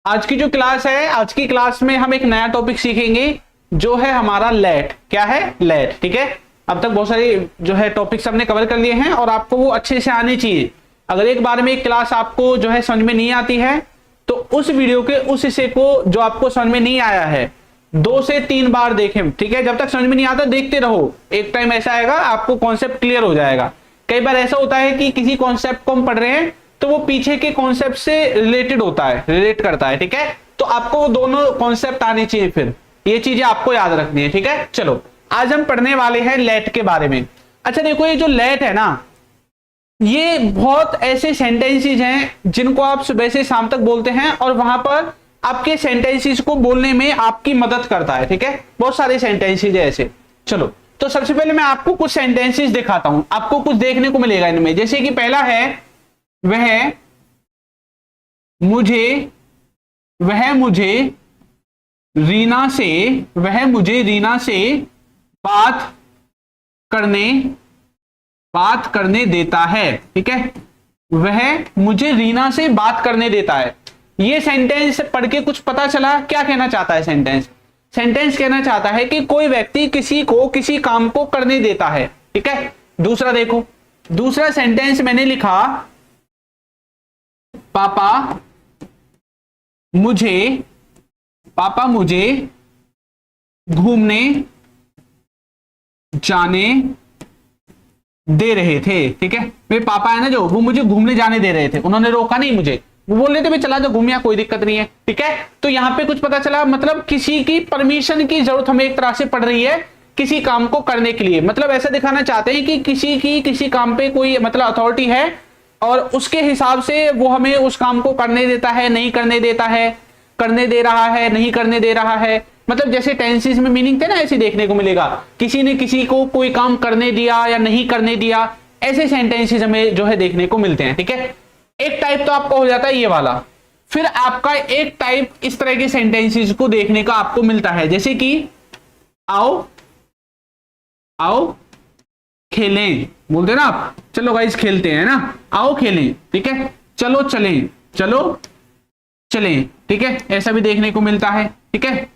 आज की जो क्लास है, आज की क्लास में हम एक नया टॉपिक सीखेंगे जो है हमारा लेट। क्या है? लेट। ठीक है, अब तक बहुत सारे जो है टॉपिक्स हमने कवर कर लिए हैं और आपको वो अच्छे से आने चाहिए। अगर एक बार में एक क्लास आपको जो है समझ में नहीं आती है तो उस वीडियो के उस हिस्से को जो आपको समझ में नहीं आया है 2 से 3 बार देखें। ठीक है, जब तक समझ में नहीं आता देखते रहो, एक टाइम ऐसा आएगा आपको कॉन्सेप्ट क्लियर हो जाएगा। कई बार ऐसा होता है कि किसी कॉन्सेप्ट को हम पढ़ रहे हैं तो वो पीछे के कॉन्सेप्ट से रिलेटेड होता है, रिलेट करता है। ठीक है, तो आपको वो दोनों कॉन्सेप्ट आने चाहिए, फिर ये चीजें आपको याद रखनी है। ठीक है, चलो आज हम पढ़ने वाले हैं लेट के बारे में। अच्छा देखो, ये जो लेट है ना, ये बहुत ऐसे सेंटेंसेस हैं जिनको आप सुबह से शाम तक बोलते हैं और वहां पर आपके सेंटेंसेस को बोलने में आपकी मदद करता है। ठीक है, बहुत सारे सेंटेंसेस है ऐसे। चलो तो सबसे पहले मैं आपको कुछ सेंटेंसेस दिखाता हूं, आपको कुछ देखने को मिलेगा इनमें। जैसे कि पहला है वह मुझे रीना से बात करने देता है। ठीक है, वह मुझे रीना से बात करने देता है। ये सेंटेंस पढ़ के कुछ पता चला? क्या कहना चाहता है सेंटेंस कहना चाहता है कि कोई व्यक्ति किसी को किसी काम को करने देता है। ठीक है, दूसरा देखो, दूसरा सेंटेंस मैंने लिखा, पापा मुझे घूमने जाने दे रहे थे। ठीक है, मेरे पापा है ना जो, वो मुझे घूमने जाने दे रहे थे, उन्होंने रोका नहीं मुझे, वो बोल रहे थे मैं चला जाओ घूमिया, कोई दिक्कत नहीं है। ठीक है, तो यहां पे कुछ पता चला, मतलब किसी की परमिशन की जरूरत हमें एक तरह से पड़ रही है किसी काम को करने के लिए। मतलब ऐसा दिखाना चाहते हैं कि किसी काम पे कोई मतलब अथॉरिटी है और उसके हिसाब से वो हमें उस काम को करने देता है, नहीं करने देता है, करने दे रहा है, नहीं करने दे रहा है। मतलब जैसे टेंसेस में मीनिंग थे ना, ऐसे देखने को मिलेगा, किसी ने किसी को कोई काम करने दिया या नहीं करने दिया, ऐसे सेंटेंसेस हमें जो है देखने को मिलते हैं। ठीक है, एक टाइप तो आपका हो जाता है ये वाला। फिर आपका एक टाइप इस तरह के सेंटेंसेस को देखने का आपको मिलता है, जैसे कि आओ खेलें, बोलते ना आप, चलो गाइस खेलते हैं ना, आओ खेलें। ठीक है, चलो चलें। ठीक है, ऐसा भी देखने को मिलता है। ठीक है,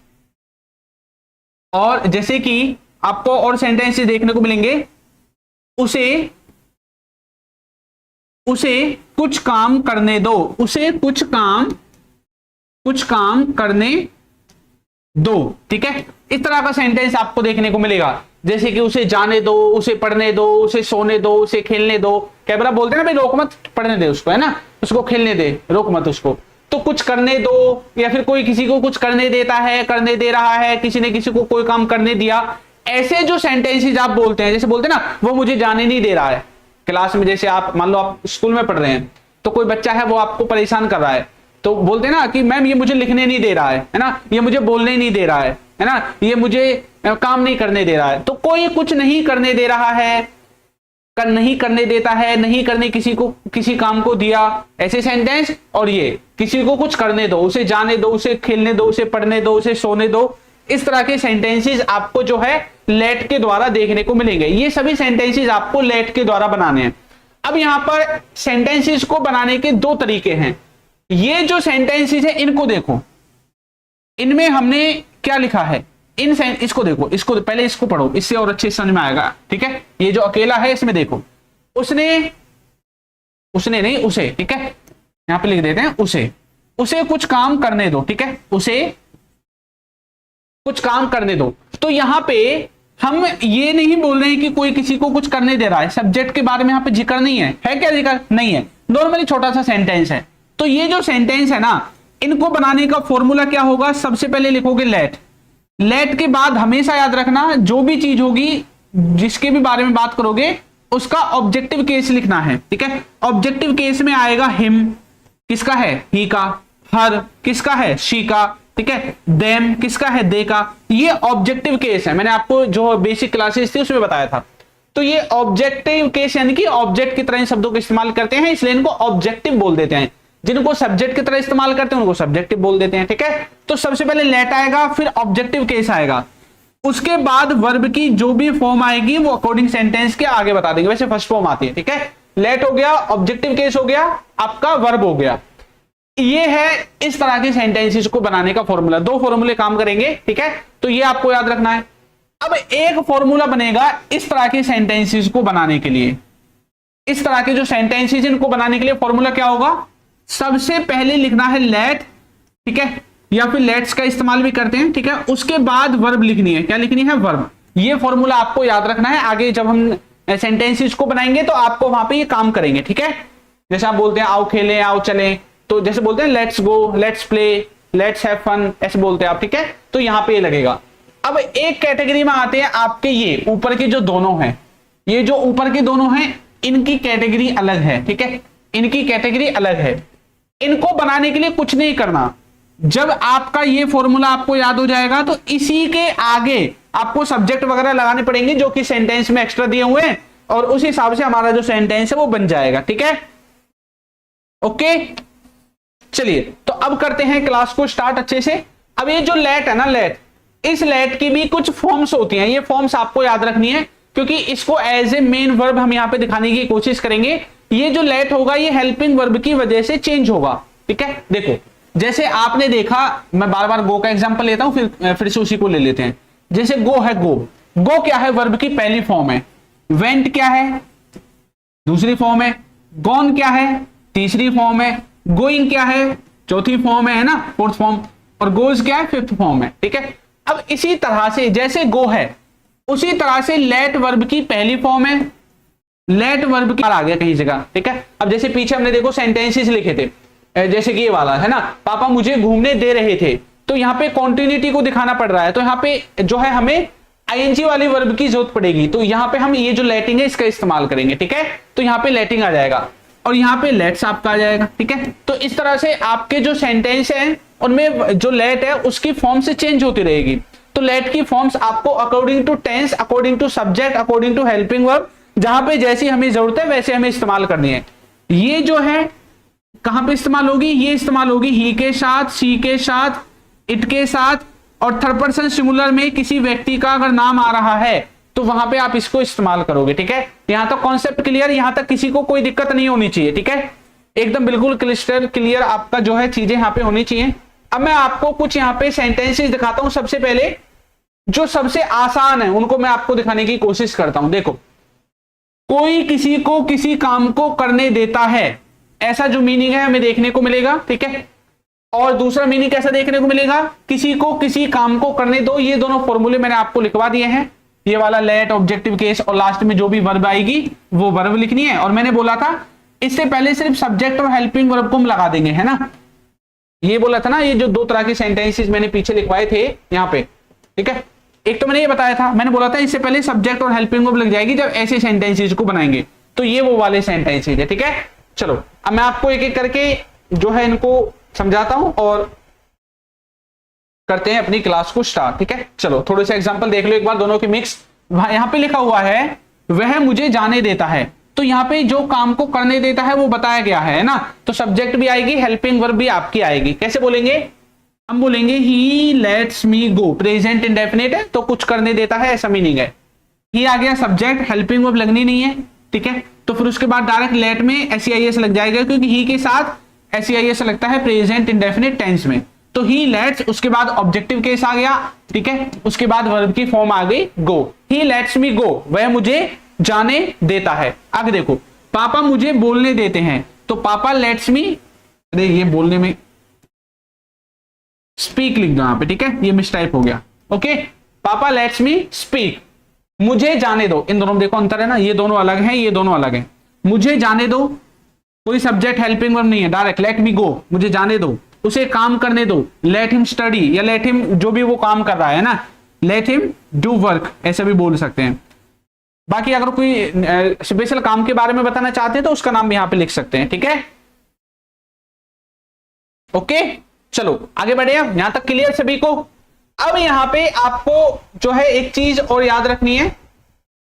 और जैसे कि आपको और सेंटेंसेस देखने को मिलेंगे, उसे कुछ काम करने दो, उसे कुछ काम करने दो। ठीक है, इस तरह का सेंटेंस आपको देखने को मिलेगा, जैसे कि उसे जाने दो, उसे पढ़ने दो, उसे सोने दो, उसे खेलने दो। कई बार बोलते हैं ना भाई रोक मत, पढ़ने दे उसको, है ना, उसको खेलने दे, रोक मत उसको। तो कुछ करने दो, या फिर कोई किसी को कुछ करने देता है, करने दे रहा है, किसी ने किसी को कोई काम करने दिया, ऐसे जो सेंटेंसेस आप बोलते हैं, जैसे बोलते हैं ना वो मुझे जाने नहीं दे रहा है क्लास में। जैसे आप मान लो आप स्कूल में पढ़ रहे हैं तो कोई बच्चा है वो आपको परेशान कर रहा है, तो बोलते हैं ना कि मैम ये मुझे लिखने नहीं दे रहा है ना, ये मुझे बोलने नहीं दे रहा है ना, ये मुझे काम नहीं करने दे रहा है। तो कोई कुछ नहीं करने दे रहा है, नहीं करने देता है, नहीं करने किसी को किसी काम को दिया, ऐसे सेंटेंस। और ये किसी को कुछ करने दो, उसे जाने दो, उसे खेलने दो, उसे पढ़ने दो, उसे सोने दो, इस तरह के सेंटेंसेस आपको जो है लेट के द्वारा देखने को मिलेंगे। ये सभी सेंटेंसेस आपको लेट के द्वारा बनाने हैं। अब यहां पर सेंटेंसेस को बनाने के 2 तरीके हैं। ये जो सेंटेंसेस है इनको देखो, इनमें हमने क्या लिखा है, इसको देखो, इसको पहले इसको पढ़ो, इससे और अच्छे समझ में आएगा। ठीक है, ये जो अकेला है इसमें देखो, उसने नहीं, उसे। ठीक है, यहां पे लिख देते हैं उसे कुछ काम करने दो। ठीक है, उसे कुछ काम करने दो। तो यहां पे हम ये नहीं बोल रहे हैं कि कोई किसी को कुछ करने दे रहा है, सब्जेक्ट के बारे में यहां पे जिक्र नहीं है क्या जिक्र नहीं है, नॉर्मली छोटा सा सेंटेंस है। तो ये जो सेंटेंस है ना, इनको बनाने का फॉर्मूला क्या होगा, सबसे पहले लिखोगे लेट के बाद हमेशा याद रखना जो भी चीज होगी जिसके भी बारे में बात करोगे उसका ऑब्जेक्टिव केस लिखना है। ठीक है, ऑब्जेक्टिव केस में आएगा हिम, किसका है, ही का, हर किसका है, शी का। ठीक है, देम किसका है, दे का। ये ऑब्जेक्टिव केस है, मैंने आपको जो बेसिक क्लासेस थी उसमें बताया था। तो ये ऑब्जेक्टिव केस यानी कि ऑब्जेक्ट की तरह इन शब्दों का इस्तेमाल करते हैं, इसलिए इनको ऑब्जेक्टिव बोल देते हैं। जिनको सब्जेक्ट की तरह इस्तेमाल करते हैं उनको सब्जेक्टिव बोल देते हैं। ठीक है, तो सबसे पहले लेट आएगा, फिर ऑब्जेक्टिव केस आएगा, उसके बाद वर्ब की जो भी फॉर्म आएगी वो अकॉर्डिंग सेंटेंस के आगे बता देंगे, वैसे फर्स्ट फॉर्म आती है। ठीक है, लेट हो गया, ऑब्जेक्टिव केस हो गया, आपका वर्ब हो गया। ये है इस तरह के सेंटेंसेस को बनाने का फॉर्मूला। दो फॉर्मूले काम करेंगे, ठीक है, तो ये आपको याद रखना है। अब एक फॉर्मूला बनेगा इस तरह के सेंटेंसेस को बनाने के लिए। इस तरह के जो सेंटेंसेस इनको बनाने के लिए फॉर्मूला क्या होगा, सबसे पहले लिखना है लेट, ठीक है, या फिर लेट्स का इस्तेमाल भी करते हैं, ठीक है, उसके बाद वर्ब लिखनी है। क्या लिखनी है, वर्ब। ये फॉर्मूला आपको याद रखना है, आगे जब हम सेंटेंसेस को बनाएंगे तो आपको वहां पे ये काम करेंगे, ठीक है। जैसे आप बोलते हैं आओ खेलें, आओ चलें, तो जैसे बोलते हैं let's go, let's play, let's have fun, ऐसे बोलते हैं आप, ठीक है, तो यहां पे ये लगेगा। अब एक कैटेगरी में आते हैं आपके ये ऊपर के जो दोनों हैं, ये जो ऊपर के दोनों हैं इनकी कैटेगरी अलग है, ठीक है, इनकी कैटेगरी अलग है। इनको बनाने के लिए कुछ नहीं करना, जब आपका ये फॉर्मूला आपको याद हो जाएगा तो इसी के आगे आपको सब्जेक्ट वगैरह लगाने पड़ेंगे जो कि सेंटेंस में एक्स्ट्रा दिए हुए हैं, और उस हिसाब से हमारा जो सेंटेंस है वो बन जाएगा, ठीक है। ओके, चलिए तो अब करते हैं क्लास को स्टार्ट अच्छे से। अब ये जो लेट है ना, लेट, इस लेट की भी कुछ फॉर्म्स होती हैं, ये फॉर्म्स आपको याद रखनी है क्योंकि इसको एज ए मेन वर्ब हम यहां पे दिखाने की कोशिश करेंगे। ये जो लेट होगा ये हेल्पिंग वर्ब की वजह से चेंज होगा, ठीक है। देखो जैसे आपने देखा, मैं बार बार गो का एग्जांपल लेता हूं, फिर से उसी को ले लेते हैं। जैसे गो है, गो, गो क्या है, वर्ब की पहली फॉर्म है। वेंट क्या है, दूसरी फॉर्म है। गॉन क्या है, तीसरी फॉर्म है। गोइंग क्या है, चौथी फॉर्म है ना, फोर्थ फॉर्म। और गोज क्या है, फिफ्थ फॉर्म है, ठीक है। अब इसी तरह से जैसे गो है उसी तरह से लेट वर्ब की पहली फॉर्म है, लेट वर्ब की आ गया कहीं जगह, ठीक है। अब जैसे पीछे हमने देखो सेंटेंसेस लिखे थे, जैसे कि ये वाला है ना, पापा मुझे घूमने दे रहे थे, तो यहां पे कॉन्टिन्यूटी को दिखाना पड़ रहा है, तो यहां पे जो है हमें आईएनजी वाली वर्ब की जरूरत पड़ेगी, तो यहां पे हम ये जो लेटिंग है इसका इस्तेमाल करेंगे, ठीक है। तो यहां पे लेटिंग आ जाएगा और यहां पे लेट्स आपका आ जाएगा, ठीक है। तो इस तरह से आपके जो सेंटेंस हैं उनमें जो लेट है उसकी फॉर्म से चेंज होती रहेगी। तो लेट की फॉर्म्स आपको according to tense, according to subject, according to helping verb, जहां पे जैसी हमें जरूरत है वैसे हमें इस्तेमाल करनी है। ये जो है कहां पे इस्तेमाल होगी, ये इस्तेमाल होगी ही के साथ, सी के साथ, इट के साथ, और थर्ड पर्सन सिंगुलर में किसी व्यक्ति का अगर नाम आ रहा है तो वहां पे आप इसको इस्तेमाल करोगे, ठीक है। यहां तक कॉन्सेप्ट क्लियर, यहां तक किसी को कोई दिक्कत नहीं होनी चाहिए, ठीक है, एकदम बिल्कुल क्लिस्टर क्लियर आपका जो है चीजें यहां पे होनी चाहिए। अब मैं आपको कुछ यहां पे सेंटेंसेस दिखाता हूं। सबसे पहले जो सबसे आसान है उनको मैं आपको दिखाने की कोशिश करता हूं। देखो, कोई किसी को किसी काम को करने देता है, ऐसा जो मीनिंग है हमें देखने को मिलेगा, ठीक है। और दूसरा मीनिंग कैसा देखने को मिलेगा, किसी को किसी काम को करने दो। ये दोनों फॉर्मूले मैंने आपको लिखवा दिए हैं, ये वाला लेट, ऑब्जेक्टिव केस, और लास्ट में जो भी वर्ब आएगी वो वर्ब लिखनी है। और मैंने बोला था इससे पहले सिर्फ सब्जेक्ट और हेल्पिंग वर्ब को हम लगा देंगे, है ना, ये बोला था ना। ये जो दो तरह के सेंटेंसेस मैंने पीछे लिखवाए थे यहाँ पे, ठीक है, एक तो मैंने ये बताया था, मैंने बोला था इससे पहले सब्जेक्ट और हेल्पिंग वर्ब लग जाएगी जब ऐसे सेंटेंसेस को बनाएंगे, तो ये वो वाले सेंटेंसेस है, ठीक है। चलो अब मैं आपको एक एक करके जो है इनको समझाता हूं और करते हैं अपनी क्लास को स्टार्ट, ठीक है। चलो थोड़े से एग्जांपल देख लो एक बार, दोनों के मिक्स। यहां पे लिखा हुआ है वह मुझे जाने देता है, तो यहां पे जो काम को करने देता है वो बताया गया है ना, तो सब्जेक्ट भी आएगी, हेल्पिंग वर्ब भी आपकी आएगी। कैसे बोलेंगे, हम बोलेंगे he let's me go, present indefinite है तो कुछ करने देता है ऐसा मीनिंग है। ही आ गया सब्जेक्ट, हेल्पिंग वर्ब लगनी नहीं है, ठीक है। तो फिर उसके बाद डायरेक्ट लेट में एसईआईएस लग जाएगा, क्योंकि ही के साथ एसईआईएस लगता है प्रेजेंट इंडेफिनिट टेंस में। तो ही लेट्स, उसके बाद ऑब्जेक्टिव केस आ गया, ठीक है, उसके बाद वर्ब की फॉर्म आ गई गो। ही लेट्स मी गो, वह मुझे जाने देता है। आगे देखो, पापा मुझे बोलने देते हैं, तो पापा लेट्स मी, अरे ये बोलने में स्पीक लिख दो यहां पे, ठीक है, ये मिसटाइप हो गया। ओके, पापा लेट्स मी स्पीक, मुझे जाने दो। इन दोनों में देखो अंतर है ना, ये दोनों अलग हैं, ये दोनों अलग हैं। मुझे जाने दो, कोई सब्जेक्ट हेल्पिंग वर्ब नहीं है, डायरेक्ट लेट मी गो, मुझे जाने दो, उसे काम करने दो, लेट हिम स्टडी, या लेट हिम जो भी वो काम कर रहा है ना, लेट हिम डू वर्क, ऐसे भी बोल सकते हैं। बाकी अगर कोई स्पेशल काम के बारे में बताना चाहते हैं तो उसका नाम यहां पे लिख सकते हैं, ठीक है। ओके, चलो आगे बढ़े, यहां तक क्लियर सभी को। अब यहां पे आपको जो है एक चीज और याद रखनी है।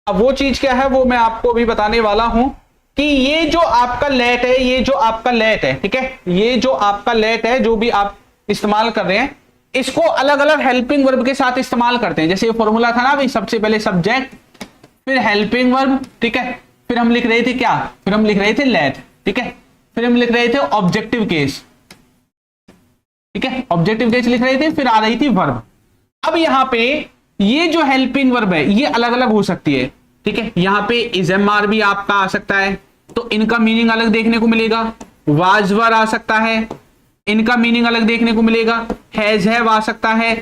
अब वो चीज क्या है वो मैं आपको अभी बताने वाला हूं कि ये जो आपका लेट है, ये जो आपका लेट है, ठीक है, ये जो आपका लेट है जो भी आप इस्तेमाल कर रहे हैं, इसको अलग अलग हेल्पिंग वर्ब के साथ इस्तेमाल करते हैं। जैसे ये फॉर्मूला था ना भाई, सबसे पहले सब्जेक्ट, फिर हेल्पिंग वर्ब, ठीक है, फिर हम लिख रहे थे क्या, फिर हम लिख रहे थे लेट, ठीक है, फिर हम लिख रहे थे ऑब्जेक्टिव केस, ठीक है, ऑब्जेक्टिव केस लिख रहे थे, फिर आ रही थी वर्ब। अब यहां पे ये जो हेल्पिंग वर्ब है ये अलग अलग हो सकती है, ठीक है। यहां पे इजएमआर भी आपका आ सकता है, तो इनका मीनिंग अलग देखने को मिलेगा। वाजवर आ सकता है, इनका मीनिंग अलग देखने को मिलेगा। हैज हैव आ सकता है,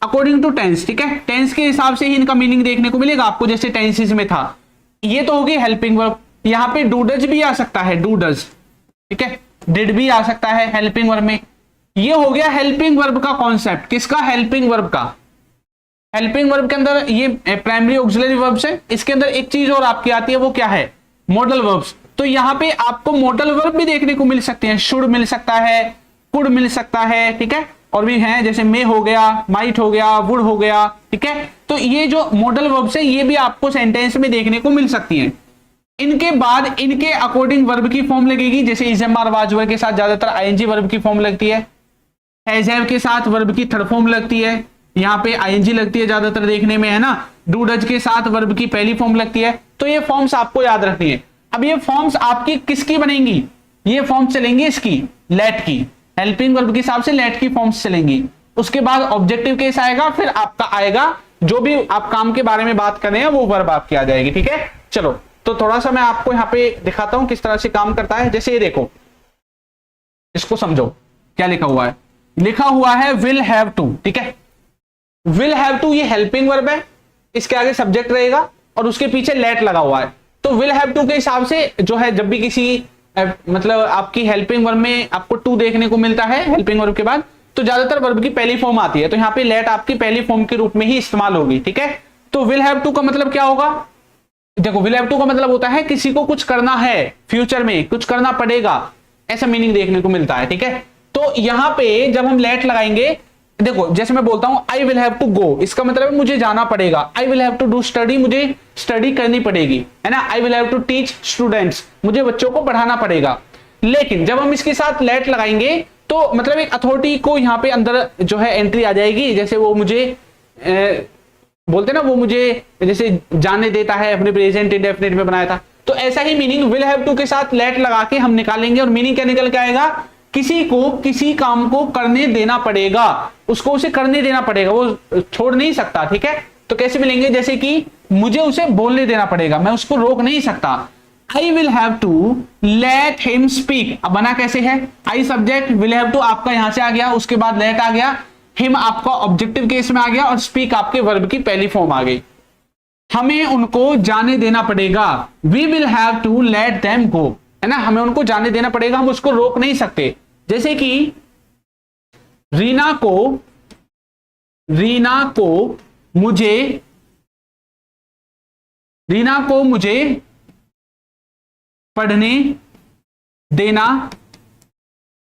अकॉर्डिंग टू टेंस, ठीक है। टेंस के हिसाब से ही इनका मीनिंग देखने को मिलेगा आपको, जैसे टेंसेस में था। ये तो होगी हेल्पिंग वर्ब। यहां पे डू डज भी आ सकता है, डू डज, ठीक है। डिड भी आ सकता है हेल्पिंग वर्ब में। ये हो गया हेल्पिंग वर्ब का कॉन्सेप्ट। किसका? हेल्पिंग वर्ब का। हेल्पिंग वर्ब के अंदर ये प्राइमरी ऑक्सिलरी वर्ब्स है। इसके अंदर एक चीज और आपकी आती है, वो क्या है? Modal verbs. तो यहां पे आपको मॉडल वर्ब भी देखने को मिल सकते हैं। शुड मिल सकता है, कुड मिल सकता है, ठीक है। और भी हैं, जैसे मे हो गया, माइट हो गया, वुड हो गया, ठीक है। तो ये जो मॉडल वर्ब्स है ये भी आपको सेंटेंस में देखने को मिल सकती हैं। इनके बाद इनके अकॉर्डिंग वर्ब की फॉर्म लगेगी, जैसे इजएमआर वाजवर के साथ ज्यादातर आईएनजी वर्ब की फॉर्म लगती है। हैज हैव के साथ वर्ब की थर्ड फॉर्म लगती है, यहाँ पे आईएनजी लगती है ज्यादातर देखने में, है ना। डू डज के साथ वर्ब की पहली फॉर्म लगती है। तो ये फॉर्म्स आपको याद रखनी है। अब ये फॉर्म्स आपकी किसकी बनेंगी? ये फॉर्म्स चलेंगी इसकी, लेट की। हेल्पिंग वर्ब के हिसाब से लेट की फॉर्म्स चलेंगी। उसके बाद ऑब्जेक्टिव केस आएगा, फिर आपका आएगा जो भी आप काम के बारे में बात कर रहे हैं वो वर्ब आपकी आ जाएगी, ठीक है। चलो, तो थोड़ा सा मैं आपको यहाँ पे दिखाता हूं किस तरह से काम करता है। जैसे ये देखो, इसको समझो क्या लिखा हुआ है। लिखा हुआ है विल हैव टू, ठीक है। विल हैव टू ये हेल्पिंग वर्ब है, इसके आगे सब्जेक्ट रहेगा और उसके पीछे लेट लगा हुआ है। तो विल हैव टू के हिसाब से जो है, जब भी किसी मतलब आपकी हेल्पिंग वर्ब में आपको टू देखने को मिलता है हेल्पिंग वर्ब के बाद, तो ज्यादातर वर्ब की पहली फॉर्म आती है। तो यहाँ पे लेट आपकी पहली फॉर्म के रूप में ही इस्तेमाल होगी, ठीक है। तो विल हैव टू का मतलब क्या होगा? देखो, विल हैव टू का मतलब होता है किसी को कुछ करना है, फ्यूचर में कुछ करना पड़ेगा, ऐसा मीनिंग देखने को मिलता है, ठीक है। तो यहां पे जब हम लेट लगाएंगे, देखो जैसे मैं बोलता हूं I will have to go, इसका मतलब है मुझे जाना पड़ेगा। I will have to do study, मुझे स्टडी करनी पड़ेगी, है ना। I will have to teach students, मुझे बच्चों को पढ़ाना पड़ेगा। लेकिन जब हम इसके साथ लेट लगाएंगे तो मतलब एक अथॉरिटी को यहाँ पे अंदर जो है एंट्री आ जाएगी। जैसे वो मुझे बोलते ना, वो मुझे जैसे जाने देता है, अपने प्रेजेंट इंडेफिनिट में बनाया था। तो ऐसा ही मीनिंग विल हैव टू के साथ लेट लगा के हम निकालेंगे, और मीनिंग क्या निकल के आएगा? किसी को किसी काम को करने देना पड़ेगा, उसको उसे करने देना पड़ेगा, वो छोड़ नहीं सकता, ठीक है। तो कैसे मिलेंगे? जैसे कि मुझे उसे बोलने देना पड़ेगा, मैं उसको रोक नहीं सकता। I will have to let him speak. अब बना कैसे है? I subject, will have to आपका यहां से आ गया, उसके बाद लेट आ गया, हिम आपका ऑब्जेक्टिव केस में आ गया, और स्पीक आपके वर्ब की पहली फॉर्म आ गई। हमें उनको जाने देना पड़ेगा। We will have to let them go, है ना। हमें उनको जाने देना पड़ेगा, हम उसको रोक नहीं सकते। जैसे कि रीना को मुझे पढ़ने देना।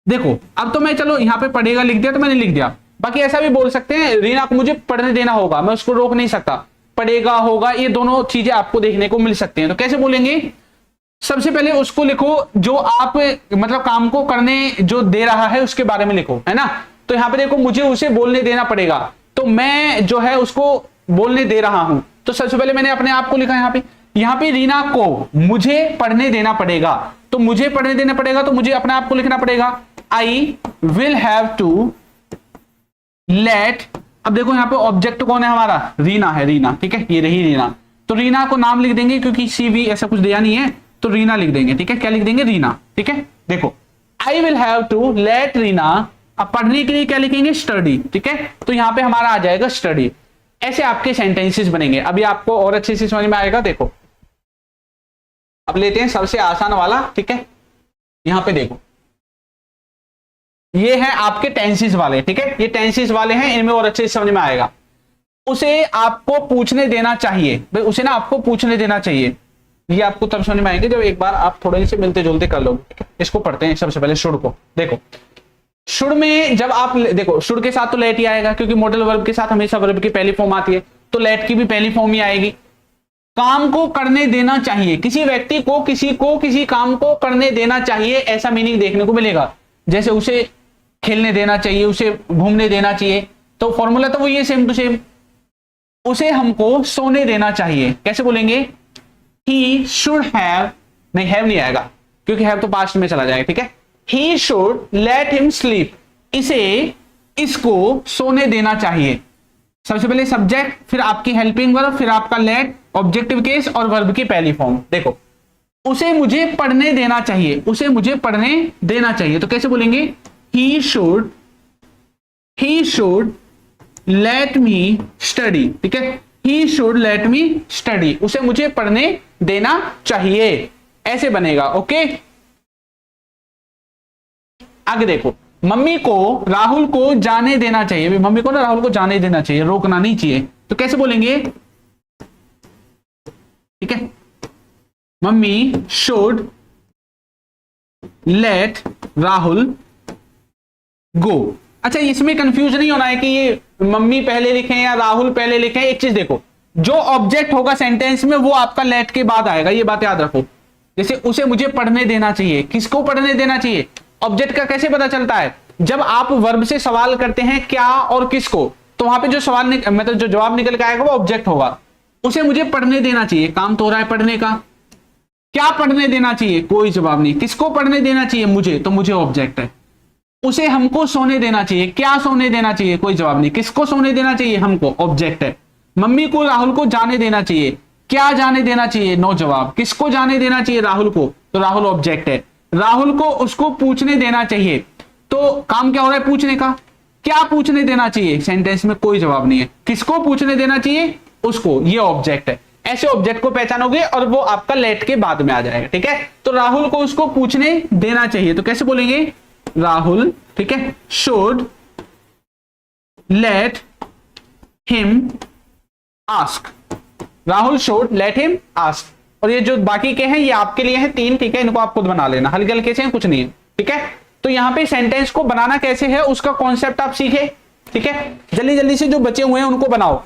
देखो, अब तो मैं चलो यहां पे पढ़ेगा लिख दिया तो मैंने लिख दिया, बाकी ऐसा भी बोल सकते हैं रीना को मुझे पढ़ने देना होगा, मैं उसको रोक नहीं सकता। पढ़ेगा, होगा, ये दोनों चीजें आपको देखने को मिल सकती हैं। तो कैसे बोलेंगे? सबसे पहले उसको लिखो जो आप मतलब काम को करने जो दे रहा है उसके बारे में लिखो, है ना। तो यहां पे देखो, मुझे उसे बोलने देना पड़ेगा, तो मैं जो है उसको बोलने दे रहा हूं। तो सबसे पहले मैंने अपने आप को लिखा यहां पे रीना को मुझे पढ़ने देना पड़ेगा। तो मुझे पढ़ने देना पड़ेगा, तो मुझे अपने आप को लिखना पड़ेगा I will have to let. अब देखो यहाँ पे ऑब्जेक्ट कौन है हमारा? रीना है, रीना, ठीक है, ये रही रीना। तो रीना को नाम लिख देंगे, क्योंकि सीवी ऐसा कुछ दिया नहीं है, तो रीना लिख देंगे, ठीक है। क्या लिख देंगे? रीना, ठीक है। देखो, I will have to let Reena. अब पढ़ने के लिए क्या लिखेंगे? स्टडी, ठीक है। तो यहां पे हमारा आ जाएगा स्टडी। ऐसे आपके सेंटेंसेस बनेंगे। अभी आपको और अच्छे से समझ में आएगा। देखो, अब लेते हैं सबसे आसान वाला, ठीक है। यहां पे देखो, ये है आपके टेंसेस वाले, ठीक है। ये टेंसेस वाले हैं, इनमें और अच्छे से समझ में आएगा। उसे आपको पूछने देना चाहिए, भाई उसे ना आपको पूछने देना चाहिए। ये आपको तब समझ में आएंगे जब एक बार आप थोड़े से मिलते जुलते कर लोगे। इसको पढ़ते हैं सबसे पहले, शुड को। देखो, शुड में जब आप देखो, शुड के साथ तो लेट ही आएगा, क्योंकि मॉडल वर्ब के साथ हमेशा वर्ब की पहली फॉर्म आती है, तो लेट की भी पहली फॉर्म ही आएगी। काम को करने देना चाहिए, किसी व्यक्ति को किसी काम को करने देना चाहिए, ऐसा मीनिंग देखने को मिलेगा। जैसे उसे खेलने देना चाहिए, उसे घूमने देना चाहिए, तो फॉर्मूला तो वही है, सेम टू सेम। उसे हमको सोने देना चाहिए, कैसे बोलेंगे? ही शुड हैव, नहीं हैव नहीं आएगा, क्योंकि हैव तो पास्ट में चला जाएगा, ठीक है। He should let him sleep, इसे इसको सोने देना चाहिए। सबसे पहले सब्जेक्ट, फिर आपकी हेल्पिंग वर्ब, फिर आपका लेट, ऑब्जेक्टिव केस और वर्ब की पहली फॉर्म। देखो, उसे मुझे पढ़ने देना चाहिए, उसे मुझे पढ़ने देना चाहिए, तो कैसे बोलेंगे? He should let me study. ठीक है, he should let me study, उसे मुझे पढ़ने देना चाहिए, ऐसे बनेगा। ओके, आगे देखो, मम्मी को राहुल को जाने देना चाहिए। मम्मी को ना राहुल को जाने देना चाहिए, रोकना नहीं चाहिए, तो कैसे बोलेंगे? ठीक है, मम्मी शुड लेट राहुल गो। अच्छा, इसमें कंफ्यूज नहीं होना है कि ये मम्मी पहले लिखें या राहुल पहले लिखें। एक चीज देखो, जो ऑब्जेक्ट होगा सेंटेंस में वो आपका लेट के बाद आएगा, ये बात याद रखो। जैसे उसे मुझे पढ़ने देना चाहिए, किसको पढ़ने देना चाहिए? ऑब्जेक्ट का कैसे पता चलता है? जब आप वर्ब से सवाल करते हैं क्या और किसको, तो वहां पे जो सवाल मतलब जो जवाब निकल के आएगा वो ऑब्जेक्ट होगा। उसे मुझे पढ़ने देना चाहिए, काम तो हो रहा है पढ़ने का। क्या पढ़ने देना चाहिए? कोई जवाब नहीं। किसको पढ़ने देना चाहिए? मुझे, तो मुझे ऑब्जेक्ट है। उसे हमको सोने देना चाहिए, क्या सोने देना चाहिए? कोई जवाब नहीं। किसको सोने देना चाहिए? हमको, ऑब्जेक्ट है। मम्मी को राहुल को जाने देना चाहिए, क्या जाने देना चाहिए? नो जवाब। किसको जाने देना चाहिए? राहुल को, तो राहुल ऑब्जेक्ट है। राहुल को उसको पूछने देना चाहिए, तो काम क्या हो रहा है? पूछने का। क्या पूछने देना चाहिए? सेंटेंस में कोई जवाब नहीं है। किसको पूछने देना चाहिए? उसको, ये ऑब्जेक्ट है। ऐसे ऑब्जेक्ट को पहचानोगे और वो आपका लेट के बाद में आ जाएगा। ठीक है, तो राहुल को उसको पूछने देना चाहिए, तो कैसे बोलेंगे? राहुल, ठीक है, should let him ask. Rahul should let him ask. और ये जो बाकी के हैं ये आपके लिए हैं 3। ठीक है, इनको आप खुद बना लेना, हल्के हल्के से हैं, कुछ नहीं है। ठीक है, तो यहां पे सेंटेंस को बनाना कैसे है उसका कॉन्सेप्ट आप सीखे। ठीक है, जल्दी जल्दी से जो बचे हुए हैं उनको बनाओ।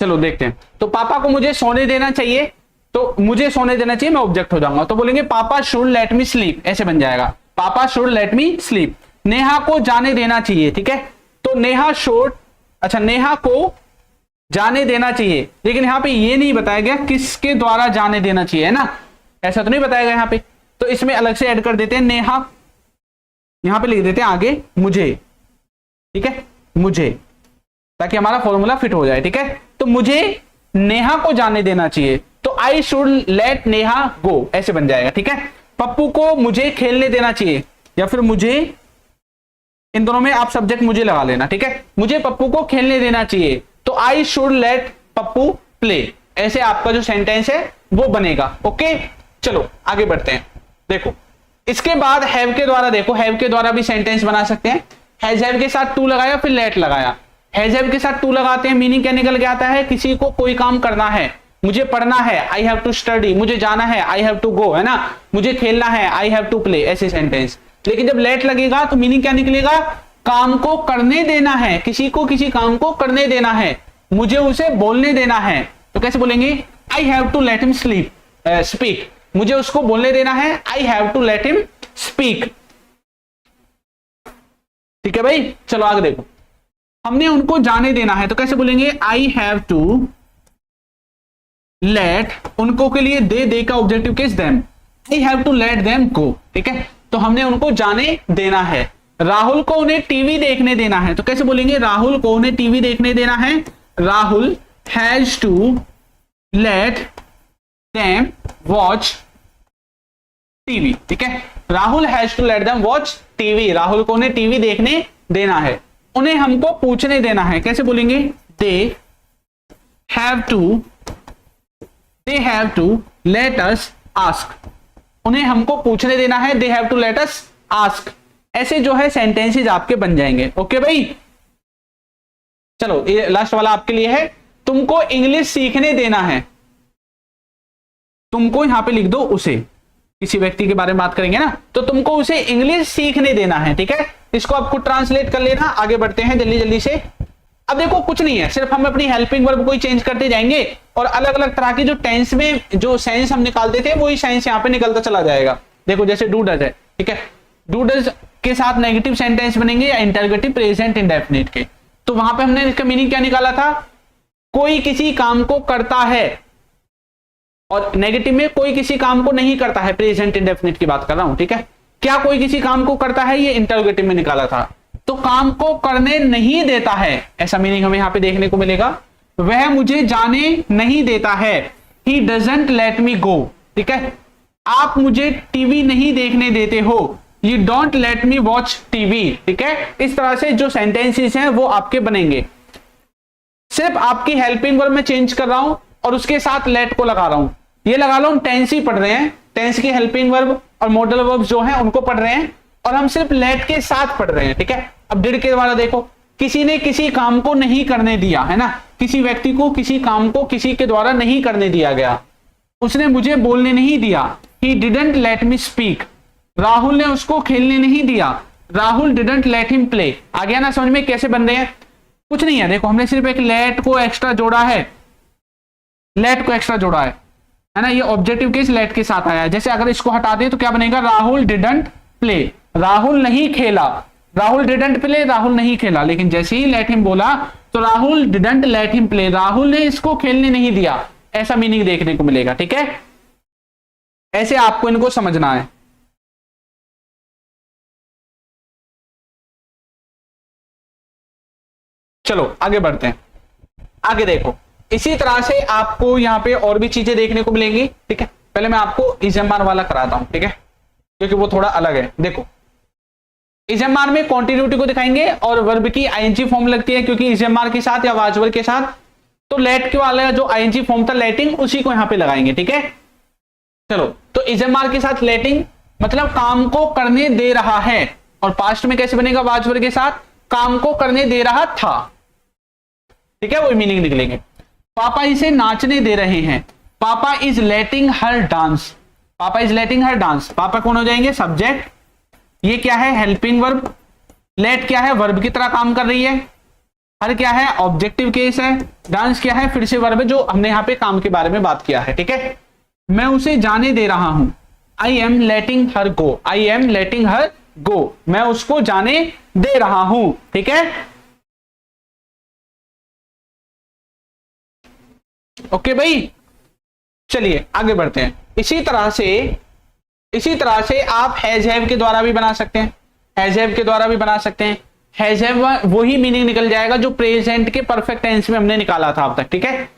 चलो देखते हैं। तो पापा को मुझे सोने देना चाहिए, तो मुझे सोने देना चाहिए, मैं ऑब्जेक्ट हो जाऊंगा, तो बोलेंगे पापा शुड लेट मी स्लीप, ऐसे बन जाएगा। पापा should let me sleep. Neha को जाने देना चाहिए, ठीक है, तो नेहा शुड, अच्छा नेहा को जाने देना चाहिए, लेकिन यहां पे ये नहीं बताया गया किसके द्वारा जाने देना चाहिए, है ना, ऐसा तो नहीं बताया गया यहां पे, तो इसमें अलग से ऐड कर देते हैं नेहा, यहां पे लिख देते हैं आगे मुझे, ठीक है, मुझे, ताकि हमारा फॉर्मूला फिट हो जाए। ठीक है, तो मुझे नेहा को जाने देना चाहिए, तो आई शुड लेट नेहा गो, ऐसे बन जाएगा। ठीक है, पप्पू को मुझे खेलने देना चाहिए, या फिर मुझे, इन दोनों में आप सब्जेक्ट मुझे लगा लेना। ठीक है, मुझे पप्पू को खेलने देना चाहिए, तो I should let Pappu play, ऐसे आपका जो सेंटेंस है वो बनेगा। ओके, चलो आगे बढ़ते हैं। देखो इसके बाद हैव के द्वारा, देखो हैव के द्वारा भी सेंटेंस बना सकते हैं। हैज हैव के साथ टू लगाया, फिर लेट लगाया। हैज हैव के साथ टू लगाते हैं, मीनिंग क्या निकल के आता है, किसी को कोई काम करना है, मुझे पढ़ना है, आई हैव टू स्टडी, मुझे जाना है, आई हैव टू गो, है ना, मुझे खेलना है, आई हैव टू प्ले, ऐसे सेंटेंस। लेकिन जब लेट लगेगा तो मीनिंग क्या निकलेगा, काम को करने देना है, किसी को किसी काम को करने देना है, मुझे उसे बोलने देना है, तो कैसे बोलेंगे, I have to let him speak, मुझे उसको बोलने देना है, I have to let him speak. ठीक है भाई, चलो आगे देखो, हमने उनको जाने देना है, तो कैसे बोलेंगे, आई हैव टू लेट, उनको के लिए दे का objective case them, I have to let them go. ठीक है, तो हमने उनको जाने देना है। राहुल को उन्हें टीवी देखने देना है, तो कैसे बोलेंगे, राहुल को उन्हें टीवी देखने देना है, Rahul has to let them watch TV. ठीक है, Rahul has to let them watch TV, Rahul को उन्हें टीवी देखने देना है। उन्हें हमको पूछने देना है, कैसे बोलेंगे, they have to let us ask, उन्हें हमको पूछने देना है, they have to let us ask. ऐसे जो है सेंटेंसेस आपके बन जाएंगे। ओके भाई, चलो ये लास्ट वाला आपके लिए है, तुमको इंग्लिश सीखने देना है, तुमको यहां पे लिख दो उसे, किसी व्यक्ति के बारे में बात करेंगे ना, तो तुमको उसे इंग्लिश सीखने देना है, ठीक है। इसको आपको ट्रांसलेट कर लेना। आगे बढ़ते हैं जल्दी जल्दी से। अब देखो कुछ नहीं है, सिर्फ हम अपनी हेल्पिंग वर्ब को ही चेंज करते जाएंगे और अलग अलग तरह की जो टेंस में जो सेंस हम निकालते थे वही सेंस यहाँ पे निकलता चला जाएगा। देखो जैसे डू डज है, ठीक है, डू डज के साथ नेगेटिव सेंटेंस बनेंगे या इंटरोगेटिव प्रेजेंट इंडेफिनिट के। तो वहां पे हमने इसका मीनिंग क्या निकाला था, कोई किसी काम को करता है, और नेगेटिव में कोई किसी काम को नहीं करता है, प्रेजेंट इंडेफिनिट की बात कर रहा हूं, ठीक है। क्या कोई किसी काम को करता है, ये इंटरोगेटिव में निकाला था। तो काम को करने नहीं देता है, ऐसा मीनिंग हमें यहां पे देखने को मिलेगा। वह मुझे जाने नहीं देता है, ही डजंट लेट मी गो, ठीक है। आप मुझे टीवी नहीं देखने देते हो, you don't let me watch TV, ठीक है। इस तरह से जो सेंटेंसेस हैं वो आपके बनेंगे। सिर्फ आपकी हेल्पिंग वर्ब में चेंज कर रहा हूं और उसके साथ लेट को लगा रहा हूं। ये लगा लो हम टेंस ही पढ़ रहे हैं, टेंस की हेल्पिंग वर्ब और मॉडल वर्ब जो है उनको पढ़ रहे हैं और हम सिर्फ लेट के साथ पढ़ रहे हैं, ठीक है। अब डिड के द्वारा देखो, किसी ने किसी काम को नहीं करने दिया, है ना, किसी व्यक्ति को किसी काम को किसी के द्वारा नहीं करने दिया गया। उसने मुझे बोलने नहीं दिया, he didn't let me speak. Rahul ने उसको खेलने नहीं दिया, Rahul didn't let him play. आ गया ना समझ में कैसे बन रहे हैं? कुछ नहीं है, देखो हमने सिर्फ एक लेट को एक्स्ट्रा जोड़ा है, लेट को एक्स्ट्रा जोड़ा है ना। ये ऑब्जेक्टिव केस लेट के साथ आया है। जैसे अगर इसको हटा दें तो क्या बनेगा, राहुल डिडंट प्ले, राहुल नहीं खेला, राहुल डिडंट प्ले, राहुल नहीं खेला। लेकिन जैसे ही लेट हिम बोला तो Rahul didn't let him play, Rahul ने इसको खेलने नहीं दिया, ऐसा मीनिंग देखने को मिलेगा, ठीक है। ऐसे आपको इनको समझना है। चलो आगे बढ़ते हैं। आगे देखो, इसी तरह से आपको यहां पे और भी चीजें देखने को मिलेंगी, ठीक है। पहले मैं आपको इजम्मार वाला कराता हूं, ठीक है, क्योंकि वो थोड़ा अलग है। देखो इजम्मार में कॉन्टिन्यूटी को दिखाएंगे और वर्ब की आईएनजी फॉर्म लगती है, क्योंकि इजम्मार के साथ या वाजवर के साथ तो लेट के वाला जो आईएनजी फॉर्म था लेटिंग, उसी को यहां पे लगाएंगे, ठीक है। चलो तो इजम्मार के साथ लेटिंग मतलब काम को करने दे रहा है, और पास्ट में कैसे बनेगा, वाजवर के साथ काम को करने दे रहा था, ठीक है, वही मीनिंग निकलेंगे। पापा इसे नाचने दे रहे हैं, पापा इज लेटिंग हर डांस, पापा इज लेटिंग हर डांस। पापा कौन हो जाएंगे, सब्जेक्ट। ये क्या है, हेल्पिंग वर्ब। लेट क्या है, वर्ब की तरह काम कर रही है। हर क्या है, ऑब्जेक्टिव केस है। डांस क्या है, फिर से वर्ब है, जो हमने यहां पे काम के बारे में बात किया है, ठीक है। मैं उसे जाने दे रहा हूं, I am letting her go, I am letting हर गो, मैं उसको जाने दे रहा हूं, ठीक है। ओके भाई, चलिए आगे बढ़ते हैं। इसी तरह से आप हैज हैव के द्वारा भी बना सकते हैं, हैज हैव के द्वारा भी बना सकते हैं। हैज हैव वही मीनिंग निकल जाएगा जो प्रेजेंट के परफेक्ट टेंस में हमने निकाला था अब तक, ठीक है।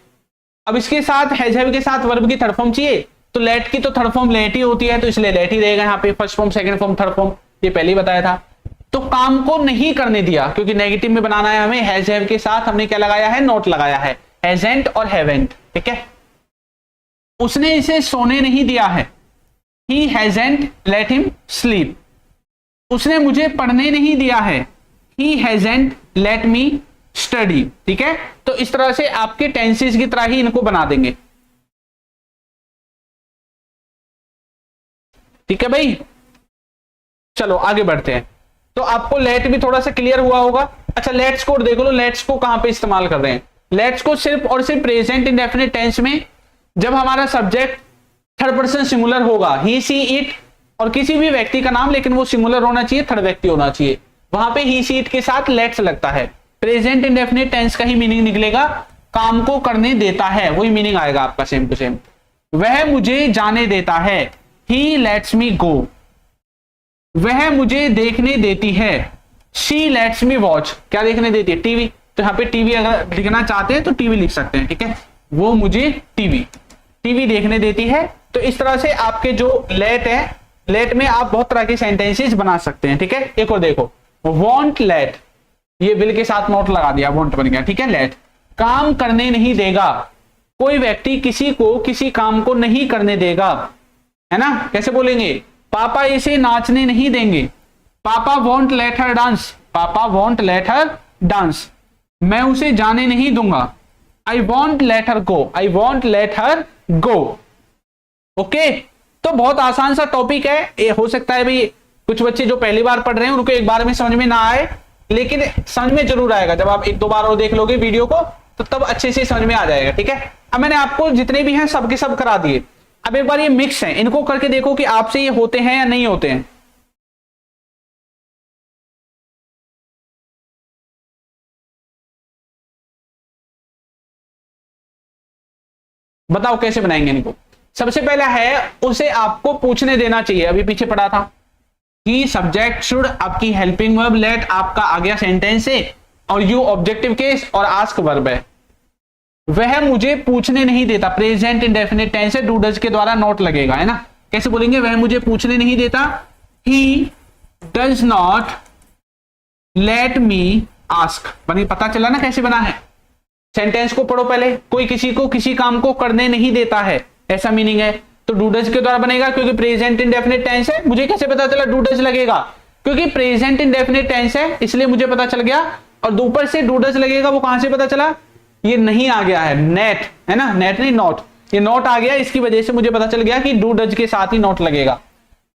अब इसके साथ हैज हैव के साथ वर्ब की थर्ड फॉर्म चाहिए, तो लेट की तो थर्ड फॉर्म लेट ही होती है, तो इसलिए लेट ही रहेगा यहाँ पे। First form, second form, third form, ये पहले ही बताया था। तो काम को नहीं करने दिया, क्योंकि नेगेटिव में बनाना है हमें, हैज हैव के साथ हमने क्या लगाया है, नोट लगाया है, हैजंट और हैवेंट, ठीक है। उसने इसे सोने नहीं दिया है, he hasn't let him sleep. उसने मुझे पढ़ने नहीं दिया है, he hasn't let me study, ठीक है। तो इस तरह से आपके टेंसेस की तरह ही इनको बना देंगे, ठीक है भाई। चलो आगे बढ़ते हैं। तो आपको लेट भी थोड़ा सा क्लियर हुआ होगा। अच्छा लेट्स को देख लो, लेट्स को कहां पे इस्तेमाल कर रहे हैं। लेट्स को सिर्फ और सिर्फ प्रेजेंट इंडेफिनिट टेंस में, जब हमारा सब्जेक्ट थर्ड पर्सन सिंगुलर होगा, ही सी इट, और किसी भी व्यक्ति का नाम, लेकिन वो सिंगुलर होना चाहिए, थर्ड व्यक्ति होना चाहिए, वहां पे ही सी इट के साथ लेट्स लगता है। प्रेजेंट इंडेफिनिट टेंस का ही मीनिंग निकलेगा, काम को करने देता है, वही मीनिंग आएगा आपका सेम टू सेम। वह मुझे जाने देता है, ही लेट्स मी गो। वह मुझे देखने देती है, शी लेट्स मी वॉच। क्या देखने देती है, टीवी। तो यहाँ पे टीवी अगर लिखना चाहते हैं तो टीवी लिख सकते हैं, ठीक है। वो मुझे टीवी देखने देती है। तो इस तरह से आपके जो लेट है, लेट में आप बहुत तरह के सेंटेंसेस बना सकते हैं, ठीक है। एक और देखो, वॉन्ट लेट, ये विल के साथ नोट लगा दिया, वॉन्ट बन गया, ठीक है। लेट काम करने नहीं देगा, कोई व्यक्ति किसी को किसी काम को नहीं करने देगा, है ना। कैसे बोलेंगे, पापा इसे नाचने नहीं देंगे, पापा वॉन्ट लेट हर डांस, पापा वॉन्ट लेट हर डांस। मैं उसे जाने नहीं दूंगा, I won't let her go, I won't let her go. Okay, तो बहुत आसान सा टॉपिक है ये। हो सकता है भाई कुछ बच्चे जो पहली बार पढ़ रहे हैं उनको एक बार में समझ में ना आए, लेकिन समझ में जरूर आएगा जब आप एक दो बार और देख लोगे वीडियो को, तो तब अच्छे से समझ में आ जाएगा। ठीक है, अब मैंने आपको जितने भी हैं सबके सब करा दिए। अब एक बार ये मिक्स है, इनको करके देखो कि आपसे ये होते हैं या नहीं होते हैं। बताओ कैसे बनाएंगे इनको। सबसे पहला है उसे आपको पूछने देना चाहिए, अभी पीछे पढ़ा था कि सब्जेक्ट शुड आपकी हेल्पिंग वर्ब, लेट आपका आ गया सेंटेंस है, और यू ऑब्जेक्टिव केस और आस्क वर्ब है। वह मुझे पूछने नहीं देता, प्रेजेंट इंडेफिनिट टेंस है, डू डज के द्वारा नॉट लगेगा, है ना। कैसे बोलेंगे, वह मुझे पूछने नहीं देता, he does not let me ask. बनी, पता चला ना कैसे बना है। सेंटेंस को पढ़ो पहले, कोई किसी को किसी काम को करने नहीं देता है, ऐसा मीनिंग है, तो डू डज के द्वारा बनेगा, क्योंकि प्रेजेंट इंडेफिनिट टेंस है। मुझे कैसे पता चला डू डज लगेगा, क्योंकि प्रेजेंट इंडेफिनिट टेंस है इसलिए मुझे पता चल गया। और ऊपर से डू डज लगेगा, वो कहां से पता चला, ये नहीं आ गया है, नेट है ना, नेट नहीं नॉट, ये नॉट आ गया, इसकी वजह से मुझे पता चल गया कि डू डज के साथ ही नॉट लगेगा।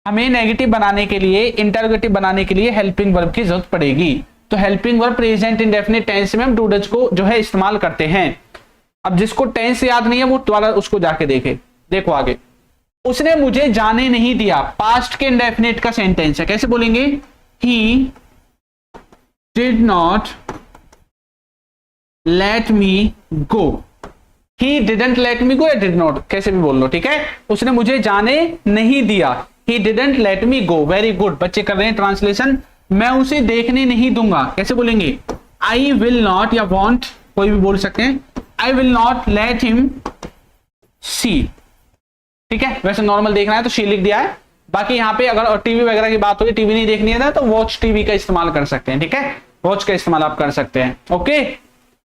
हमें नेगेटिव बनाने के लिए, इंटरोगेटिव बनाने के लिए हेल्पिंग वर्ब की जरूरत पड़ेगी, तो helping verb present indefinite tense में हम डू डज को जो है इस्तेमाल करते हैं। अब जिसको टेंस याद नहीं है वो दोबारा उसको जाके देखे। देखो आगे, उसने मुझे जाने नहीं दिया, पास्ट के इंडेफिनिट का सेंटेंस है, कैसे बोलेंगे, he did not let me go. He didn't let me go या डिड नॉट, कैसे भी बोल लो, ठीक है। उसने मुझे जाने नहीं दिया, he didn't let me go. Very good, बच्चे कर रहे हैं ट्रांसलेशन। मैं उसे देखने नहीं दूंगा, कैसे बोलेंगे, आई विल नॉट या वॉन्ट, कोई भी बोल सकते हैं, I will not let him see. ठीक है, वैसे नॉर्मल देखना है तो शी लिख दिया है। बाकी यहाँ पे अगर टीवी वगैरह की बात होगी, टीवी नहीं देखनी है ना, तो वॉच टीवी का इस्तेमाल कर सकते हैं। ठीक है, वॉच का इस्तेमाल आप कर सकते हैं। ओके,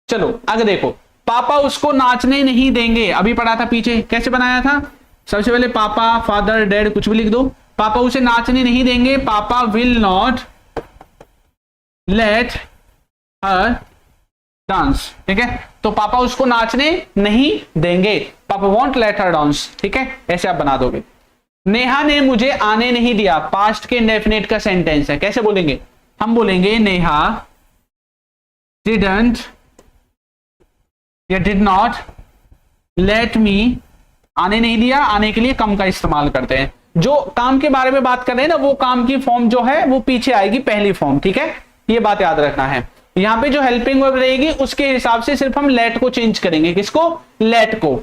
चलो आगे देखो, पापा उसको नाचने नहीं देंगे, अभी पढ़ा था पीछे, कैसे बनाया था। सबसे पहले पापा, फादर, डैड कुछ भी लिख दो। पापा उसे नाचने नहीं देंगे, पापा will not let her dance. ठीक है, तो पापा उसको नाचने नहीं देंगे, पापा वॉन्ट लेट हर डांस। ठीक है, ऐसे आप बना दोगे। नेहा ने मुझे आने नहीं दिया, पास्ट के इंडेफिनिट का सेंटेंस है, कैसे बोलेंगे, हम बोलेंगे नेहा डिडंट या डिड नॉट लेट मी, आने नहीं दिया, आने के लिए कम का इस्तेमाल करते हैं। जो काम के बारे में बात कर रहे हैं ना, वो काम की फॉर्म जो है वो पीछे आएगी, पहली फॉर्म। ठीक है, ये बात याद रखना है। यहां पे जो हेल्पिंग वर्ब रहेगी उसके हिसाब से सिर्फ हम लेट को चेंज करेंगे, किसको, लेट को।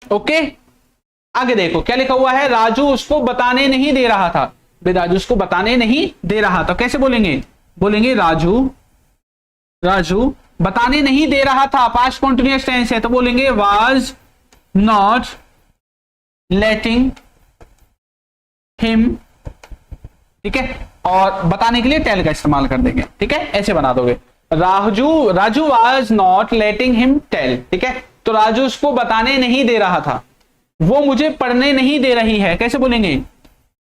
ओके, आगे देखो क्या लिखा हुआ है, राजू उसको बताने नहीं दे रहा था। राजू उसको बताने नहीं दे रहा था, कैसे बोलेंगे, बोलेंगे राजू बताने नहीं दे रहा था, पास्ट कॉन्टिन्यूअस टेंस है, तो बोलेंगे वाज नॉट लेटिंग हिम। ठीक है, और बताने के लिए टेल का इस्तेमाल कर देंगे। ठीक है, ऐसे बना दोगे, Raju was not letting him tell. ठीक है, तो राजू उसको बताने नहीं दे रहा था, वो मुझे पढ़ने नहीं दे रही है, कैसे बोलेंगे,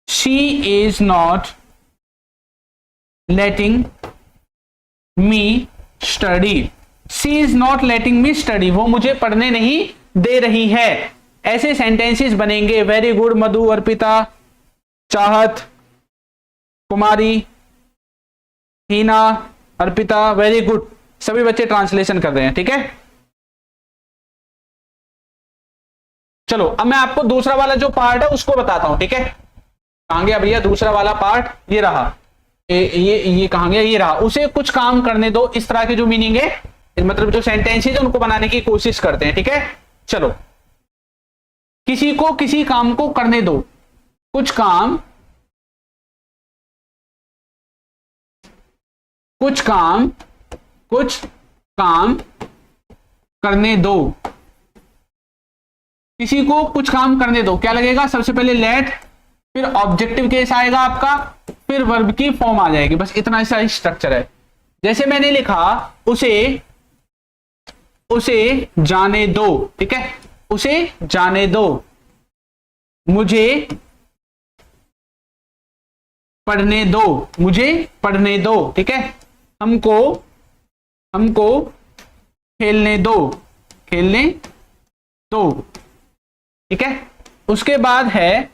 she is not letting me study. She is not letting me study, वो मुझे पढ़ने नहीं दे रही है। ऐसे सेंटेंसेस बनेंगे। वेरी गुड मधु, अर्पिता, चाहत, कुमारी, हीना, अर्पिता, वेरी गुड, सभी बच्चे ट्रांसलेशन कर रहे हैं। ठीक है, चलो अब मैं आपको दूसरा वाला जो पार्ट है उसको बताता हूं। ठीक है, कहां गया भैया दूसरा वाला पार्ट, ये रहा, ये कहां गया, ये रहा। उसे कुछ काम करने दो, इस तरह की जो मीनिंग है, मतलब जो सेंटेंसेस है उनको बनाने की कोशिश करते हैं। ठीक है, चलो, किसी को किसी काम को करने दो, कुछ काम करने दो, किसी को कुछ काम करने दो, क्या लगेगा, सबसे पहले लेट, फिर ऑब्जेक्टिव केस आएगा आपका, फिर वर्ब की फॉर्म आ जाएगी। बस इतना सा स्ट्रक्चर है। जैसे मैंने लिखा, उसे जाने दो। ठीक है, उसे जाने दो, मुझे पढ़ने दो। ठीक है, हमको खेलने दो। ठीक है। उसके बाद है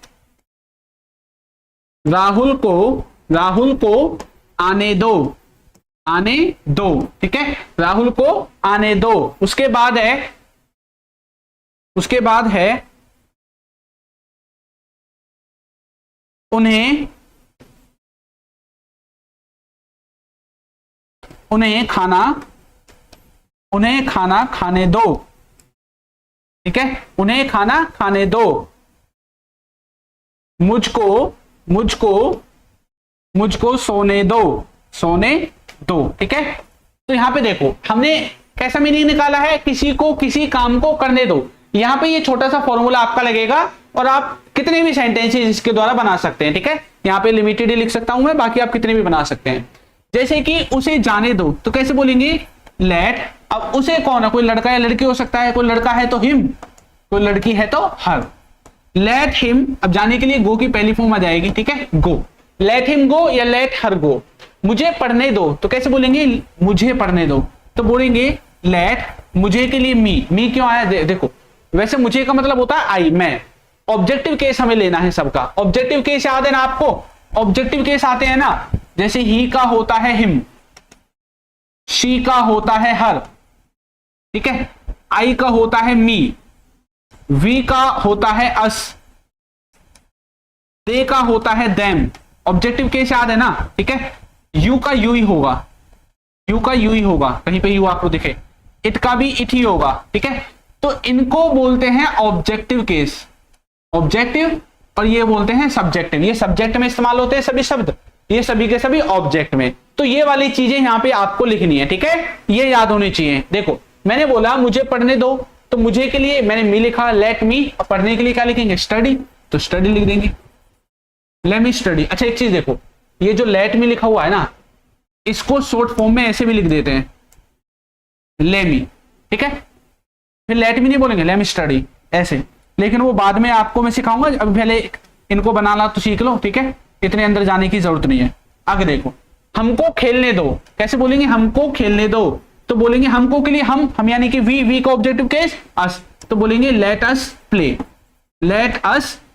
राहुल को आने दो, आने दो, ठीक है, राहुल को आने दो। उसके बाद है उन्हें खाना खाने दो, ठीक है, उन्हें खाना खाने दो। मुझको सोने दो, ठीक है। तो यहां पे देखो हमने कैसा मीनिंग निकाला है, किसी को किसी काम को करने दो। यहां पे ये छोटा सा फॉर्मूला आपका लगेगा और आप कितने भी सेंटेंसेस इसके द्वारा बना सकते हैं, ठीक है। यहां पे लिमिटेड ही लिख सकता हूं मैं, बाकी आप कितने भी बना सकते हैं। जैसे कि उसे जाने दो, तो कैसे बोलेंगे, लेट। अब उसे कौन है, कोई लड़का या लड़की हो सकता है, कोई लड़का है तो हिम, कोई लड़की है तो हर। लेट हिम, अब जाने के लिए गो की पहली फॉर्म आ जाएगी, ठीक है, गो। लेट हिम गो या लेट हर गो। मुझे पढ़ने दो, तो कैसे बोलेंगे, मुझे पढ़ने दो, तो बोलेंगे लेट। मुझे के लिए मी क्यों आया, देखो वैसे मुझे का मतलब होता है आई, मैं। ऑब्जेक्टिव केस हमें लेना है सबका। ऑब्जेक्टिव केस याद है ना आपको, ऑब्जेक्टिव केस आते हैं ना, जैसे ही का होता है हिम, शी का होता है हर, ठीक है, आई का होता है मी, वी का होता है अस, दे का होता है देम। ऑब्जेक्टिव केस याद है ना, ठीक है। यू का यू ही होगा, कहीं पे यू आपको दिखे। इट का भी इट ही होगा, ठीक है। तो इनको बोलते हैं ऑब्जेक्टिव केस, ऑब्जेक्टिव, और ये बोलते हैं सब्जेक्टिव। ये सब्जेक्ट में इस्तेमाल होते हैं सभी शब्द, ये सभी के सभी ऑब्जेक्ट में। तो ये वाली चीजें यहां पे आपको लिखनी है, ठीक है, ये याद होनी चाहिए। देखो मैंने बोला मुझे पढ़ने दो, तो मुझे के लिए मैंने मी लिखा, लेट मी। और पढ़ने के लिए क्या लिखेंगे, स्टडी, तो स्टडी लिख देंगे, लेट मी स्टडी। अच्छा एक चीज देखो, ये जो लेट मी लिखा हुआ है ना, इसको शॉर्ट फॉर्म में ऐसे भी लिख देते हैं, लेमी, ठीक है। फिर लेट मी नहीं बोलेंगे, लेट मी स्टडी ऐसे, लेकिन वो बाद में आपको मैं सिखाऊंगा। अब पहले इनको बनाना तो सीख लो, ठीक है, इतने अंदर जाने की जरूरत नहीं है। आगे देखो, हमको खेलने दो, कैसे बोलेंगे, हमको खेलने दो, तो बोलेंगे हमको के लिए हम यानी कि वी का ऑब्जेक्टिव केस अस, तो बोलेंगे लेट अस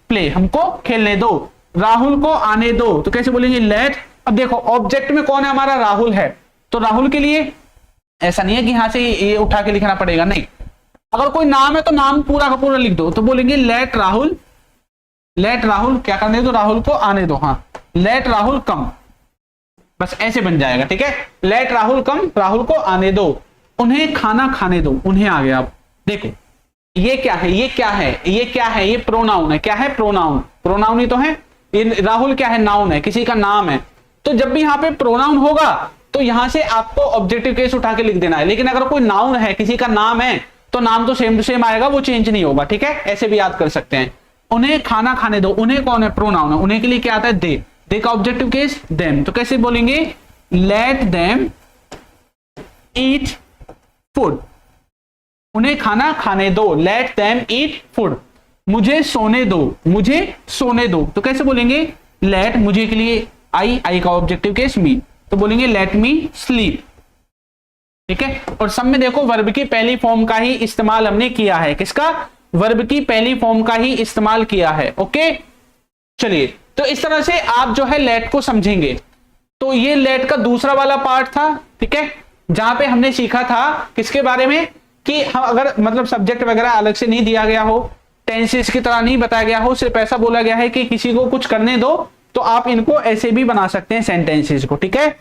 प्ले, हमको खेलने दो। राहुल को आने दो, तो कैसे बोलेंगे, लेट। अब देखो ऑब्जेक्ट में कौन है हमारा, राहुल है, तो राहुल के लिए ऐसा नहीं है कि यहां से ये उठा के लिखना पड़ेगा, नहीं। अगर कोई नाम है तो नाम पूरा का पूरा लिख दो, तो बोलेंगे लेट राहुल क्या करने दो, राहुल को आने दो, हाँ, लेट राहुल कम, बस ऐसे बन जाएगा, ठीक है। लेट राहुल कम, राहुल को आने दो। उन्हें खाना खाने दो, उन्हें आ गया। अब देखो ये क्या है, ये प्रोनाउन है, क्या है, प्रोनाउन ही तो है। ये राहुल क्या है, नाउन है, किसी का नाम है। तो जब भी यहाँ पे प्रोनाउन होगा तो यहां से आपको ऑब्जेक्टिव केस उठा के लिख देना है। लेकिन अगर कोई नाउन है, किसी का नाम है, तो नाम तो सेम टू सेम आएगा, वो चेंज नहीं होगा, ठीक है। ऐसे भी याद कर सकते हैं। उन्हें खाना खाने दो, उन्हें कौन है, प्रोनाउन है, उन्हें के लिए क्या आता है, दे का ऑब्जेक्टिव केस देम, तो कैसे बोलेंगे, लेट देम ईट फूड, उन्हें खाना खाने दो, लेट देम ईट फूड। मुझे सोने दो, तो कैसे बोलेंगे, लेट, मुझे के लिए आई का ऑब्जेक्टिव केस मी, तो बोलेंगे लेट मी स्लीप, ठीक है। और सब में देखो वर्ब की पहली फॉर्म का ही इस्तेमाल हमने किया है, किसका, वर्ब की पहली फॉर्म का ही इस्तेमाल किया है, ओके। चलिए, तो इस तरह से आप जो है लेट को समझेंगे। तो ये लेट का दूसरा वाला पार्ट था, ठीक है, जहां पे हमने सीखा था किसके बारे में, कि हम अगर मतलब सब्जेक्ट वगैरह अलग से नहीं दिया गया हो, टेंसेस की तरह नहीं बताया गया हो, सिर्फ ऐसा बोला गया है कि किसी को कुछ करने दो, तो आप इनको ऐसे भी बना सकते हैं सेंटेंसेस को, ठीक है।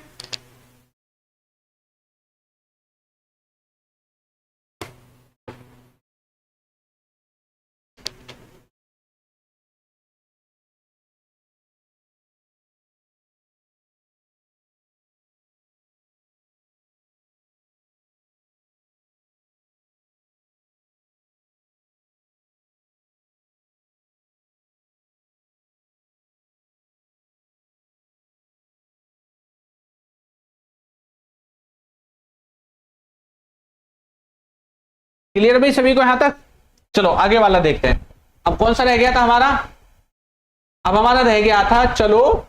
क्लियर भाई सभी को यहां तक। चलो आगे वाला देखते हैं। अब कौन सा रह गया था हमारा, अब हमारा रह गया था, चलो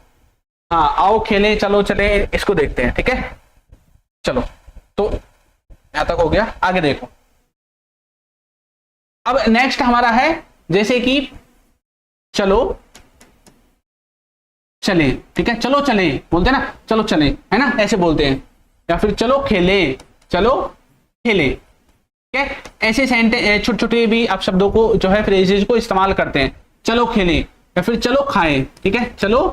हाँ आओ खेलें, चलो चले, इसको देखते हैं, ठीक है। चलो तो यहां तक हो गया, आगे देखो। अब नेक्स्ट हमारा है जैसे कि चलो चले, ठीक है, चलो चले बोलते हैं ना, चलो चले, है ना, ऐसे बोलते हैं। या फिर चलो खेले, चलो खेले, ठीक है। ऐसे सेंटेंस छोटे छोटे भी आप शब्दों को जो है फ्रेजेज को इस्तेमाल करते हैं। चलो खेलें या फिर चलो खाएं, ठीक है, चलो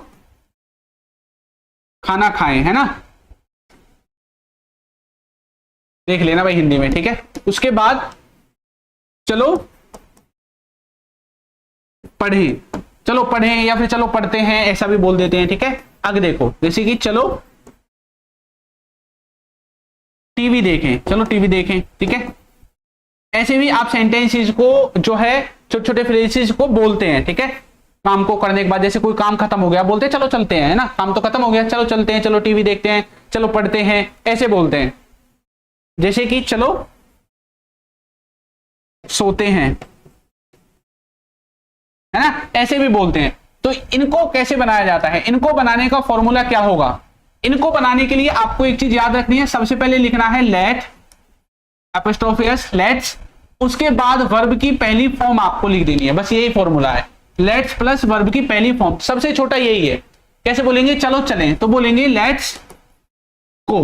खाना खाएं, है ना, देख लेना भाई हिंदी में, ठीक है। उसके बाद चलो पढ़ें, चलो पढ़ें या फिर चलो पढ़ते हैं, ऐसा भी बोल देते हैं, ठीक है। आगे देखो, जैसे कि चलो टीवी देखें, चलो टीवी देखें, ठीक है। ऐसे भी आप सेंटेंसेस को जो है छोटे छोटे फ्रेजेस को बोलते हैं, ठीक है। काम को करने के बाद जैसे कोई काम खत्म हो गया बोलते हैं चलो चलते हैं, है ना, काम तो खत्म हो गया, चलो चलते हैं, चलो टीवी देखते हैं, चलो पढ़ते हैं, ऐसे बोलते हैं। जैसे कि चलो सोते हैं, है ना, ऐसे भी बोलते हैं। तो इनको कैसे बनाया जाता है, इनको बनाने का फॉर्मूला क्या होगा? इनको बनाने के लिए आपको एक चीज याद रखनी है, सबसे पहले लिखना है लेट एपोस्ट्रोफी एस, लेट्स, उसके बाद वर्ब की पहली फॉर्म आपको लिख देनी है, बस यही फॉर्मूला है, लेट्स प्लस वर्ब की पहली फॉर्म, सबसे छोटा यही है। कैसे बोलेंगे? चलो चलें, तो बोलेंगे लेट्स गो,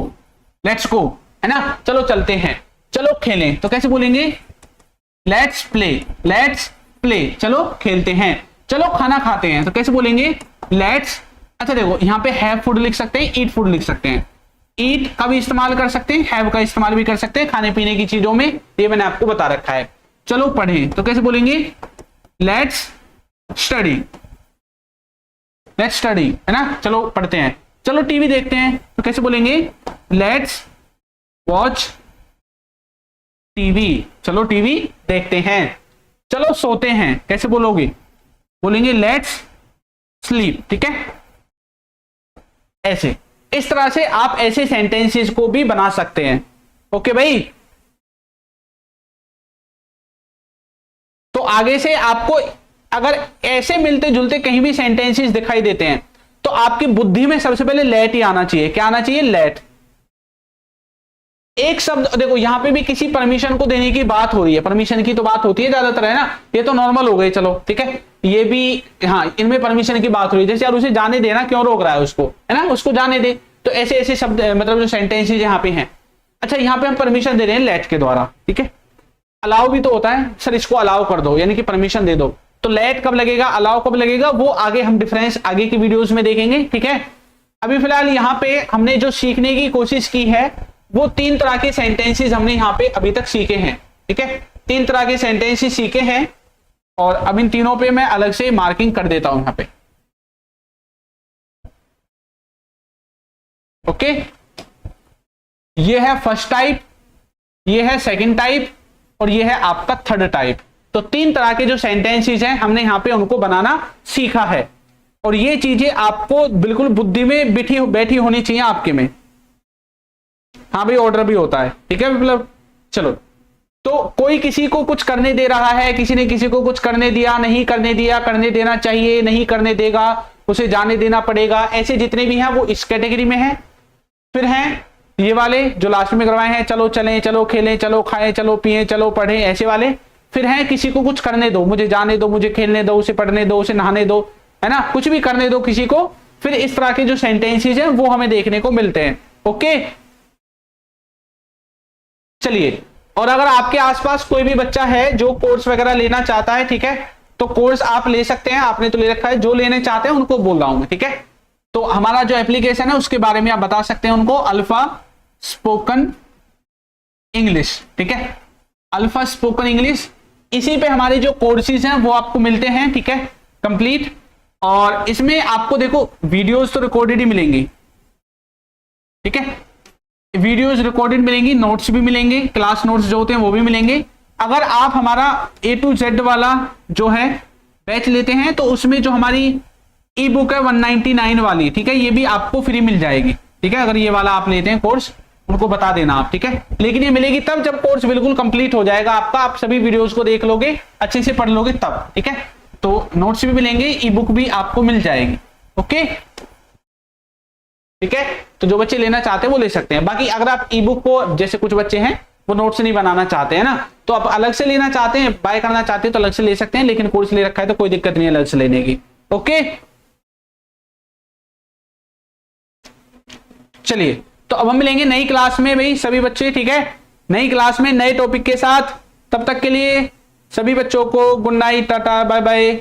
लेट्स गो, है ना, चलो चलते हैं। चलो खेलें, तो कैसे बोलेंगे? लेट्स प्ले, लेट्स प्ले, चलो खेलते हैं। चलो खाना खाते हैं, तो कैसे बोलेंगे? लेट्स, अच्छा देखो यहाँ पे हैव फूड लिख सकते हैं, ईट फूड लिख सकते हैं। ईट का भी इस्तेमाल कर सकते हैं, हैव का इस्तेमाल भी कर सकते हैं खाने पीने की चीजों में, ये मैंने आपको बता रखा है। चलो पढ़ें, तो कैसे बोलेंगे? लेट्स स्टडी, लेट्स स्टडी, है ना, चलो पढ़ते हैं। चलो टीवी देखते हैं, तो कैसे बोलेंगे? लेट्स वॉच टीवी, चलो टीवी देखते हैं। चलो सोते हैं, कैसे बोलोगे? बोलेंगे लेट्स स्लीप, ठीक है। ऐसे, इस तरह से आप ऐसे सेंटेंसेस को भी बना सकते हैं। ओके भाई, तो आगे से आपको अगर ऐसे मिलते जुलते कहीं भी सेंटेंसेस दिखाई देते हैं तो आपकी बुद्धि में सबसे पहले लेट ही आना चाहिए। क्या आना चाहिए? लेट। एक शब्द देखो, यहां पे भी किसी परमिशन को देने की बात हो रही है, परमिशन की तो बात होती है ज्यादातर, है ना, ये तो नॉर्मल हो गई, चलो ठीक है। ये भी हाँ, इनमें परमिशन की बात हो रही है, जैसे यार उसे जाने देना, क्यों रोक रहा है उसको, है ना, उसको जाने दे। तो ऐसे ऐसे शब्द मतलब जो सेंटेंसेस यहाँ पे हैं। अच्छा, यहाँ पे हम परमिशन दे रहे हैं लेट के द्वारा, ठीक है। अलाउ भी तो होता है, सर इसको अलाउ कर दो, यानी कि परमिशन दे दो। तो लेट कब लगेगा, अलाउ कब लगेगा, वो आगे हम डिफरेंस आगे की वीडियोस में देखेंगे, ठीक है। अभी फिलहाल यहाँ पे हमने जो सीखने की कोशिश की है वो 3 तरह के सेंटेंसेस हमने यहाँ पे अभी तक सीखे हैं, ठीक है। 3 तरह के सेंटेंसेस सीखे हैं और अब इन तीनों पे मैं अलग से मार्किंग कर देता हूं यहाँ पे। ओके, ये है फर्स्ट टाइप, ये है सेकंड टाइप और ये है आपका थर्ड टाइप। तो 3 तरह के जो सेंटेंसेस हैं हमने यहाँ पे उनको बनाना सीखा है और ये चीजें आपको बिल्कुल बुद्धि में बैठी होनी चाहिए आपके में। हाँ भाई, ऑर्डर भी होता है, ठीक है, मतलब चलो। तो कोई किसी को कुछ करने दे रहा है, किसी ने किसी को कुछ करने दिया, नहीं करने दिया, करने देना चाहिए, नहीं करने देगा, उसे जाने देना पड़ेगा, ऐसे जितने भी हैं वो इस कैटेगरी में हैं। फिर हैं ये वाले जो लास्ट में करवाए हैं, चलो चलें, चलो खेलें, चलो खाएं, चलो पिएं, चलो पढ़ें, ऐसे वाले। फिर हैं किसी को कुछ करने दो, मुझे जाने दो, मुझे खेलने दो, उसे पढ़ने दो, उसे नहाने दो, है ना, कुछ भी करने दो किसी को। फिर इस तरह के जो सेंटेंसेस हैं वो हमें देखने को मिलते हैं। ओके, चलिए। और अगर आपके आसपास कोई भी बच्चा है जो कोर्स वगैरह लेना चाहता है, ठीक है, तो कोर्स आप ले सकते हैं, आपने तो ले रखा है, जो लेने चाहते हैं उनको बोल रहा हूं मैं, ठीक है। तो हमारा जो एप्लीकेशन है उसके बारे में आप बता सकते हैं उनको, अल्फा स्पोकन इंग्लिश, ठीक है, अल्फा स्पोकन इंग्लिश। इसी पे हमारे जो कोर्सेज हैं वो आपको मिलते हैं, ठीक है, कंप्लीट। और इसमें आपको देखो वीडियोस तो रिकॉर्डेड ही मिलेंगी, ठीक है, वीडियोस रिकॉर्डेड मिलेंगी, नोट्स भी मिलेंगे, क्लास नोट्स जो होते हैं वो भी मिलेंगे। अगर आप हमारा A to Z वाला जो है बैच लेते हैं तो उसमें जो हमारी ई बुक है 199 वाली, ठीक है, ये भी आपको फ्री मिल जाएगी, ठीक है। अगर ये वाला आप लेते हैं कोर्स, उनको बता देना आप, ठीक है। लेकिन ये मिलेगी तब जब कोर्स बिल्कुल कंप्लीट हो जाएगा आपका, आप सभी वीडियोस को देख लोगे, अच्छे से पढ़ लोगे तब, ठीक है। तो नोट्स भी मिलेंगे, ई बुक भी आपको मिल जाएगी। ओके, ठीक है। तो जो बच्चे लेना चाहते हैं वो ले सकते हैं। बाकी अगर आप ई बुक को, जैसे कुछ बच्चे हैं वो नोट्स नहीं बनाना चाहते हैं ना, तो आप अलग से लेना चाहते हैं, बाय करना चाहते हैं तो अलग से ले सकते हैं, लेकिन कोर्स ले रखा है तो कोई दिक्कत नहीं है अलग से लेने की। ओके चलिए, तो अब हम मिलेंगे नई क्लास में भाई सभी बच्चे, ठीक है, नई क्लास में नए टॉपिक के साथ। तब तक के लिए सभी बच्चों को good night, tata, bye bye.